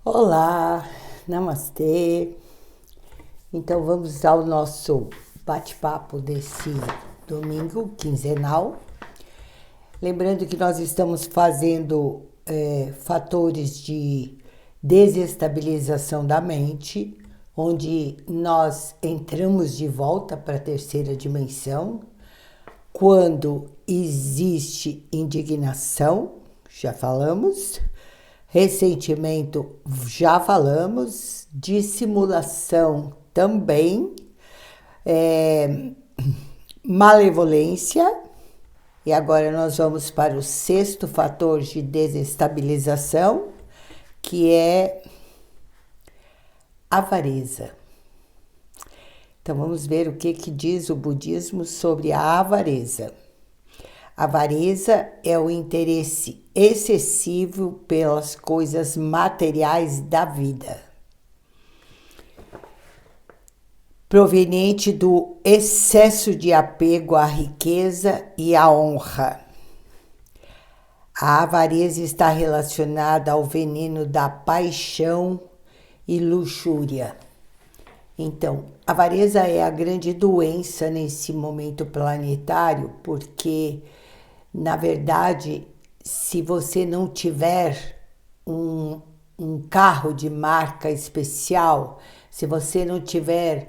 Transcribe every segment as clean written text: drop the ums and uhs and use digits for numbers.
Olá, namastê. Então vamos ao nosso bate-papo desse domingo quinzenal. Lembrando que nós estamos fazendo fatores de desestabilização da mente, onde nós entramos de volta para a terceira dimensão, quando existe indignação, já falamos. Ressentimento, já falamos, dissimulação também, malevolência, e agora nós vamos para o sexto fator de desestabilização, que é avareza. Então vamos ver o que diz o budismo sobre a avareza. A avareza é o interesse excessivo pelas coisas materiais da vida, proveniente do excesso de apego à riqueza e à honra. A avareza está relacionada ao veneno da paixão e luxúria. Então, a avareza é a grande doença nesse momento planetário, porque na verdade, se você não tiver um carro de marca especial, se você não tiver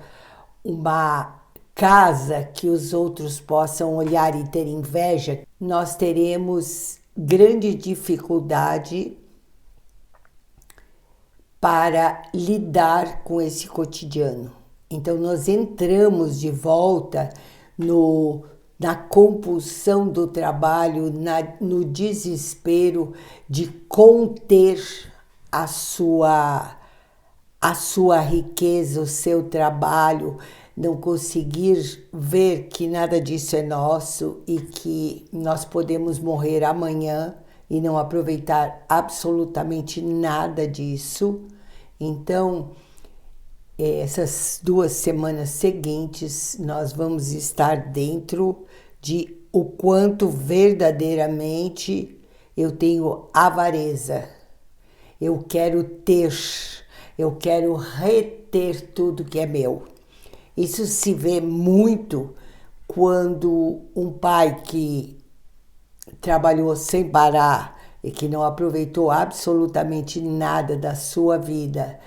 uma casa que os outros possam olhar e ter inveja, nós teremos grande dificuldade para lidar com esse cotidiano. Então, nós entramos de volta na compulsão do trabalho, no desespero de conter a sua riqueza, o seu trabalho, não conseguir ver que nada disso é nosso e que nós podemos morrer amanhã e não aproveitar absolutamente nada disso. Então, essas 2 semanas seguintes, nós vamos estar dentro de o quanto verdadeiramente eu tenho avareza. Eu quero ter, eu quero reter tudo que é meu. Isso se vê muito quando um pai que trabalhou sem parar e que não aproveitou absolutamente nada da sua vida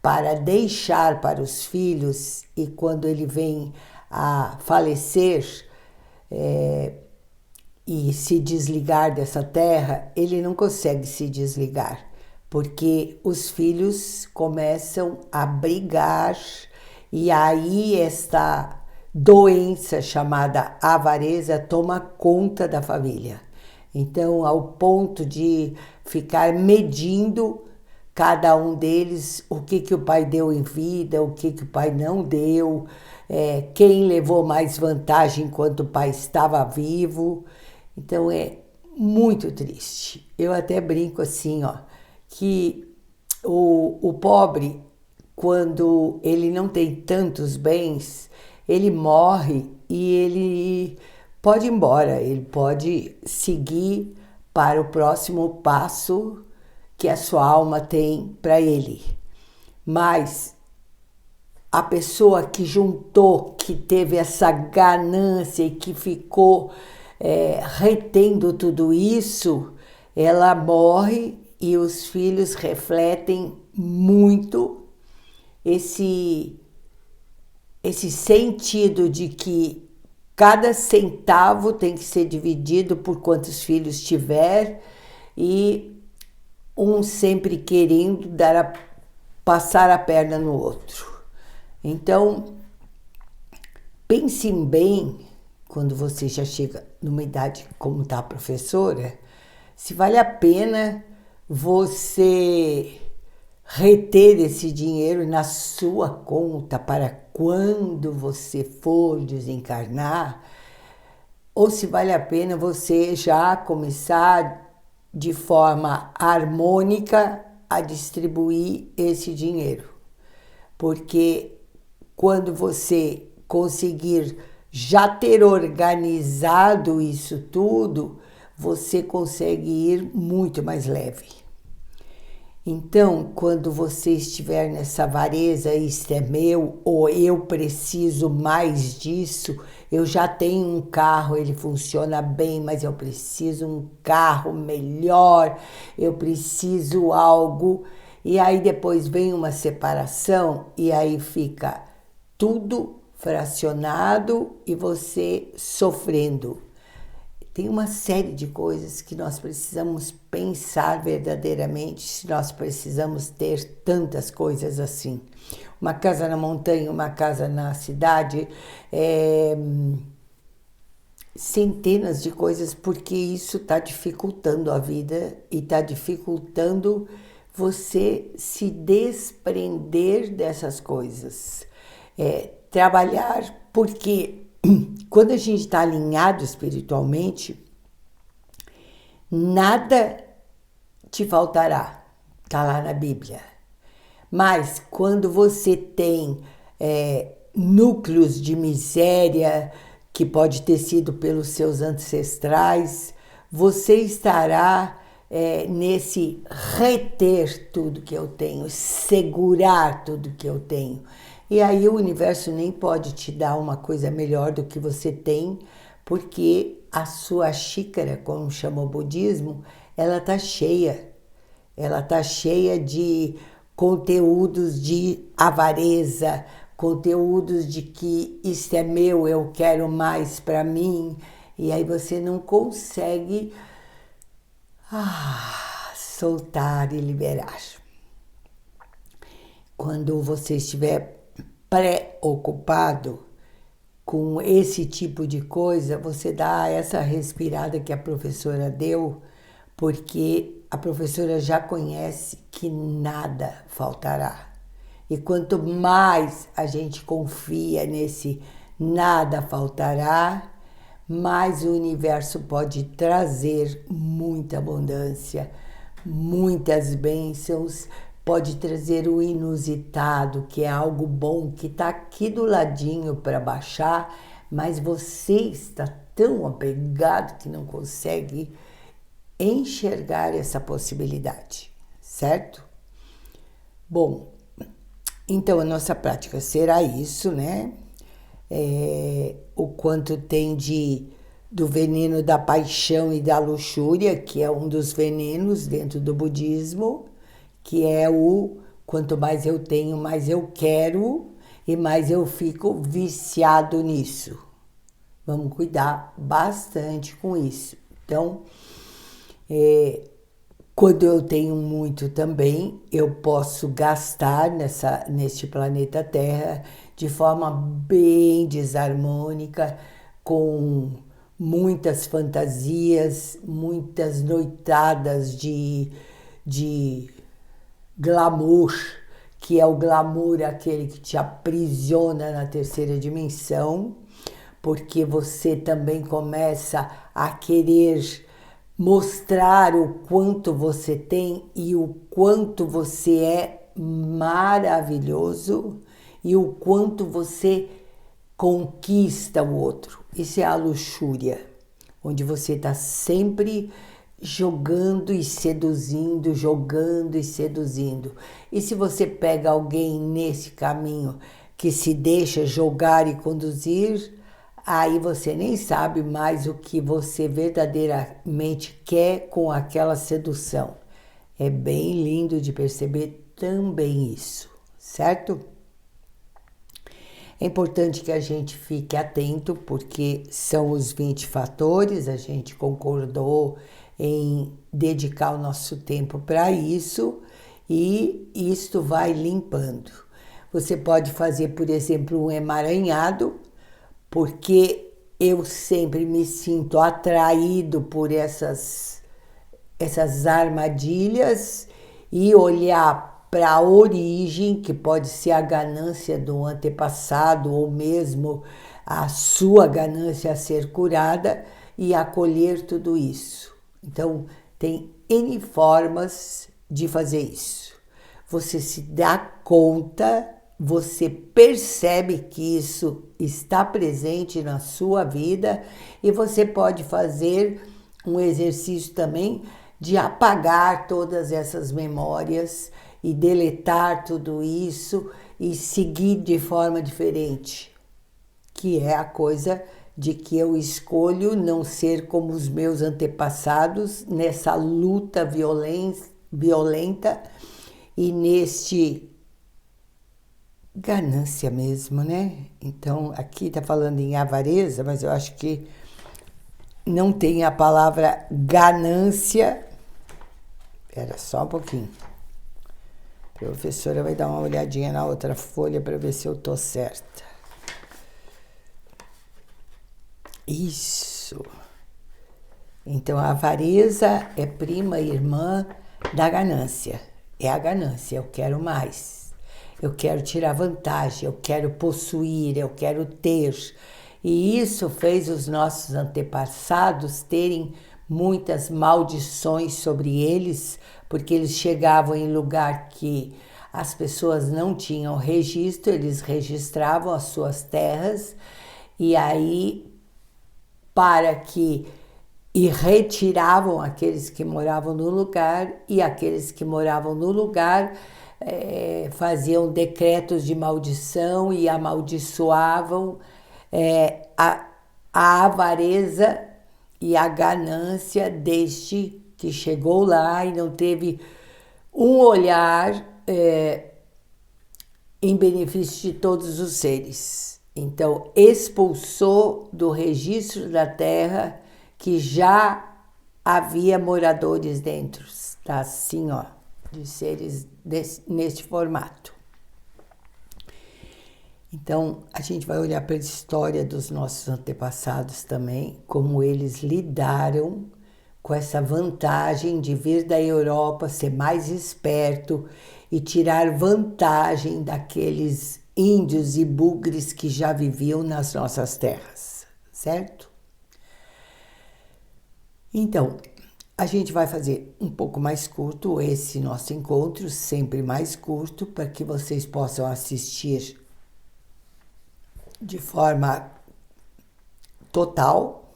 para deixar para os filhos, e quando ele vem a falecer e se desligar dessa terra, ele não consegue se desligar, porque os filhos começam a brigar, e aí esta doença chamada avareza toma conta da família. Então, ao ponto de ficar medindo cada um deles, o que o pai deu em vida, o que o pai não deu, quem levou mais vantagem enquanto o pai estava vivo. Então é muito triste. Eu até brinco assim, que o pobre, quando ele não tem tantos bens, ele morre e ele pode ir embora, ele pode seguir para o próximo passo que a sua alma tem para ele. Mas a pessoa que juntou, que teve essa ganância e que ficou retendo tudo isso, ela morre, e os filhos refletem muito esse sentido de que cada centavo tem que ser dividido por quantos filhos tiver, e um sempre querendo passar a perna no outro. Então, pensem bem, quando você já chega numa idade como está a professora, se vale a pena você reter esse dinheiro na sua conta para quando você for desencarnar, ou se vale a pena você já começar de forma harmônica a distribuir esse dinheiro. Porque quando você conseguir já ter organizado isso tudo, você consegue ir muito mais leve. Então, quando você estiver nessa avareza, isto é meu, ou eu preciso mais disso, eu já tenho um carro, ele funciona bem, mas eu preciso um carro melhor, eu preciso algo. E aí depois vem uma separação e aí fica tudo fracionado e você sofrendo. Tem uma série de coisas que nós precisamos pensar verdadeiramente, se nós precisamos ter tantas coisas assim. Uma casa na montanha, uma casa na cidade, centenas de coisas, porque isso está dificultando a vida e está dificultando você se desprender dessas coisas. Trabalhar, porque quando a gente está alinhado espiritualmente, nada te faltará, está lá na Bíblia. Mas quando você tem núcleos de miséria, que pode ter sido pelos seus ancestrais, você estará nesse reter tudo que eu tenho, segurar tudo que eu tenho. E aí o universo nem pode te dar uma coisa melhor do que você tem, porque a sua xícara, como chama o budismo, ela está cheia. Ela está cheia de conteúdos de avareza, conteúdos de que isso é meu, eu quero mais para mim. E aí você não consegue soltar e liberar. Quando você estiver preocupado com esse tipo de coisa, você dá essa respirada que a professora deu, porque a professora já conhece que nada faltará. E quanto mais a gente confia nesse nada faltará, mais o universo pode trazer muita abundância, muitas bênçãos, pode trazer o inusitado, que é algo bom, que está aqui do ladinho para baixar, mas você está tão apegado que não consegue enxergar essa possibilidade, certo? Bom, então a nossa prática será isso, né? O quanto tem do veneno da paixão e da luxúria, que é um dos venenos dentro do budismo, que é o quanto mais eu tenho, mais eu quero e mais eu fico viciado nisso. Vamos cuidar bastante com isso. Então, quando eu tenho muito também, eu posso gastar neste planeta Terra de forma bem desarmônica, com muitas fantasias, muitas noitadas de glamour, que é o glamour aquele que te aprisiona na terceira dimensão, porque você também começa a querer mostrar o quanto você tem e o quanto você é maravilhoso e o quanto você conquista o outro. Isso é a luxúria, onde você está sempre jogando e seduzindo, jogando e seduzindo. E se você pega alguém nesse caminho que se deixa jogar e conduzir, aí você nem sabe mais o que você verdadeiramente quer com aquela sedução. É bem lindo de perceber também isso, certo? É importante que a gente fique atento, porque são os 20 fatores, a gente concordou em dedicar o nosso tempo para isso e isto vai limpando. Você pode fazer, por exemplo, um emaranhado, porque eu sempre me sinto atraído por essas armadilhas e olhar para a origem, que pode ser a ganância do antepassado ou mesmo a sua ganância a ser curada e acolher tudo isso. Então, tem N formas de fazer isso. Você se dá conta, você percebe que isso está presente na sua vida e você pode fazer um exercício também de apagar todas essas memórias e deletar tudo isso e seguir de forma diferente, que é a coisa de que eu escolho não ser como os meus antepassados nessa luta violenta e neste ganância mesmo, né? Então, aqui está falando em avareza, mas eu acho que não tem a palavra ganância. Espera só um pouquinho. A professora vai dar uma olhadinha na outra folha para ver se eu estou certa. Isso. Então, a avareza é prima e irmã da ganância. É a ganância, eu quero mais. Eu quero tirar vantagem, eu quero possuir, eu quero ter. E isso fez os nossos antepassados terem muitas maldições sobre eles, porque eles chegavam em lugar que as pessoas não tinham registro, eles registravam as suas terras, e aí e retiravam aqueles que moravam no lugar, e aqueles que moravam no lugar faziam decretos de maldição e amaldiçoavam a avareza e a ganância deste que chegou lá e não teve um olhar em benefício de todos os seres. Então, expulsou do registro da terra que já havia moradores dentro, tá assim, ó, de seres neste formato. Então, a gente vai olhar para a história dos nossos antepassados também, como eles lidaram com essa vantagem de vir da Europa, ser mais esperto e tirar vantagem daqueles índios e bugres que já viviam nas nossas terras, certo? Então, a gente vai fazer um pouco mais curto esse nosso encontro, sempre mais curto, para que vocês possam assistir de forma total.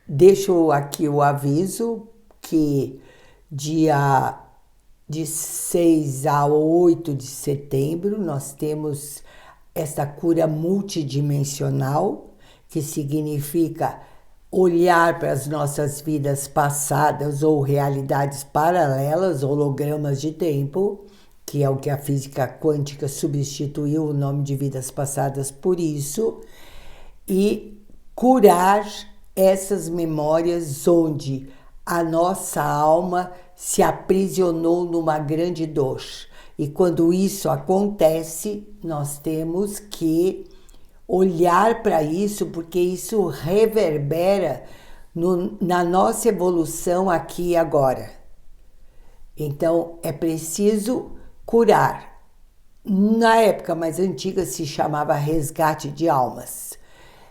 Deixo aqui o aviso que dia de 6 a 8 de setembro nós temos essa cura multidimensional, que significa olhar para as nossas vidas passadas ou realidades paralelas, hologramas de tempo, que é o que a física quântica substituiu o nome de vidas passadas por isso, e curar essas memórias onde a nossa alma se aprisionou numa grande dor. E quando isso acontece, nós temos que olhar para isso, porque isso reverbera na nossa evolução aqui e agora. Então, é preciso curar. Na época mais antiga se chamava resgate de almas.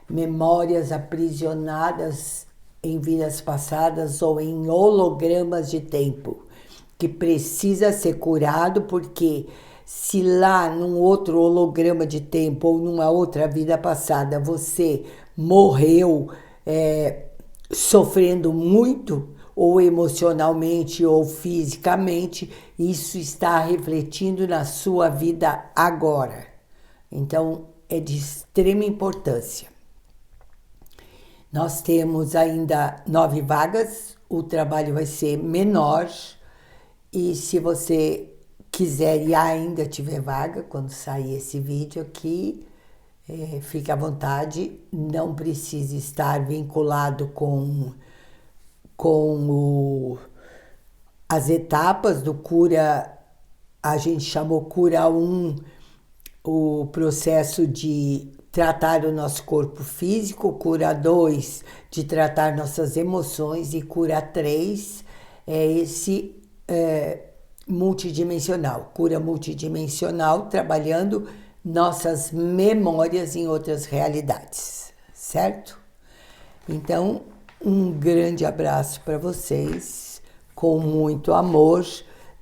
Memórias aprisionadas em vidas passadas ou em hologramas de tempo, que precisa ser curado, porque se lá num outro holograma de tempo ou numa outra vida passada você morreu sofrendo muito, ou emocionalmente ou fisicamente, isso está refletindo na sua vida agora. Então, é de extrema importância. Nós temos ainda 9 vagas, o trabalho vai ser menor, e se você quiser e ainda tiver vaga, quando sair esse vídeo aqui, fique à vontade, não precisa estar vinculado com as etapas do cura. A gente chamou cura 1, o processo de tratar o nosso corpo físico, cura 2, de tratar nossas emoções, e cura 3 é esse multidimensional, cura multidimensional, trabalhando nossas memórias em outras realidades, certo? Então, um grande abraço para vocês, com muito amor.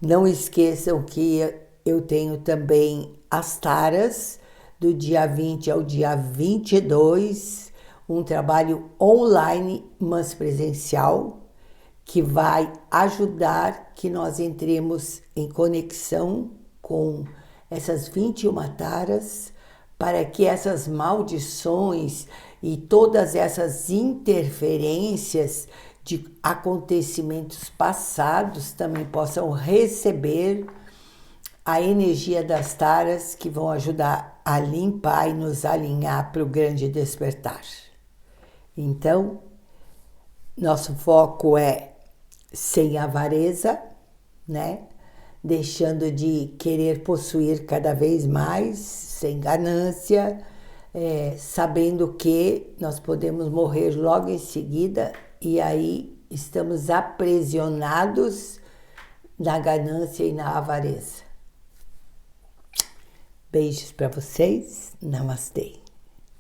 Não esqueçam que eu tenho também as taras, do dia 20 ao dia 22, um trabalho online, mas presencial, que vai ajudar que nós entremos em conexão com essas 21 taras, para que essas maldições e todas essas interferências de acontecimentos passados também possam receber a energia das taras que vão ajudar a limpar e nos alinhar para o grande despertar. Então, nosso foco é sem avareza, né? Deixando de querer possuir cada vez mais, sem ganância, sabendo que nós podemos morrer logo em seguida e aí estamos aprisionados na ganância e na avareza. Beijos para vocês. Namastê.